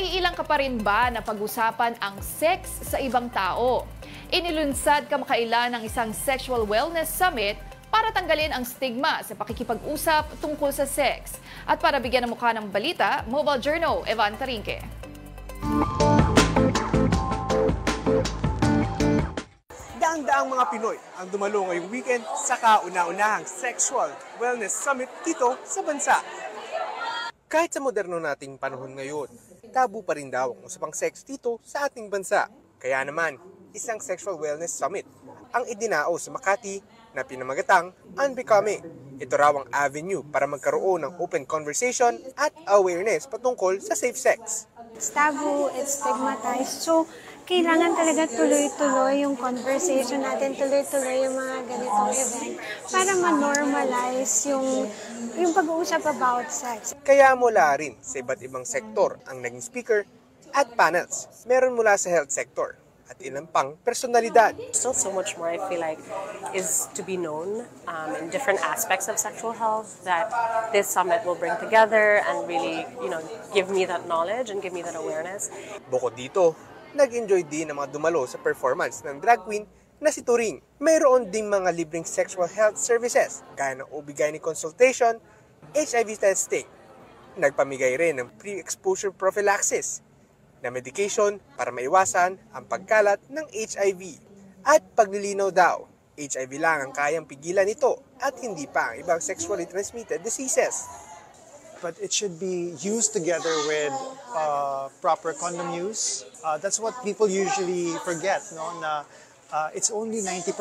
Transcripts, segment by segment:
Naiilang ka pa rin ba na pag-usapan ang sex sa ibang tao? Inilunsad kamakailan ng isang sexual wellness summit para tanggalin ang stigma sa pakikipag-usap tungkol sa sex. At para bigyan ng mukha ng balita, Mobile Journal, Evan Tarinque. Daang-daang mga Pinoy ang dumalo ngayong weekend sa kauna-unahang Sexual Wellness Summit dito sa bansa. Kahit sa moderno nating panahon ngayon, tabu pa rin daw ang usapang sex dito sa ating bansa. Kaya naman, isang Sexual Wellness Summit ang idinao sa Makati na pinamagatang Unbecoming. Ito raw ang avenue para magkaroon ng open conversation at awareness patungkol sa safe sex. It's taboo, it's stigmatized. So, kailangan talaga tuloy-tuloy yung conversation natin, tuloy-tuloy yung mga ganitong event para ma-normalize yung pag-uusap about sex. Kaya mula rin sa iba't ibang sektor ang naging speaker at panels. Meron mula sa health sector at ilang pang personalidad. Still so much more I feel like is to be known in different aspects of sexual health that this summit will bring together and really, give me that knowledge and give me that awareness. Bukod dito, nag-enjoy din ang mga dumalo sa performance ng drag queen na si Turing. Mayroon ding mga libreng sexual health services gaya ng OB-GYN consultation, HIV testing. Nagpamigay rin ng pre-exposure prophylaxis na medication para maiwasan ang pagkalat ng HIV. At paglilinaw daw, HIV lang ang kayang pigilan ito at hindi pa ang ibang sexually transmitted diseases. But it should be used together with proper condom use. That's what people usually forget, no? Na it's only 90%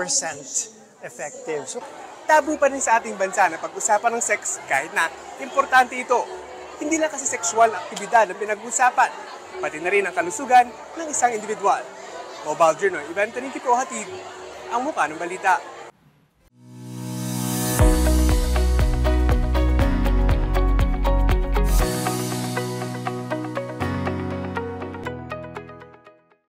effective. So, tabu pa rin sa ating bansa na pag-usapan ng sex kahit na importante ito. Hindi lang kasi sexual na aktibidad ang pinag-usapan, pati na rin ang kalusugan ng isang individual. Mobile Journal, Evan Tarinque, hatid ang mukha ng balita.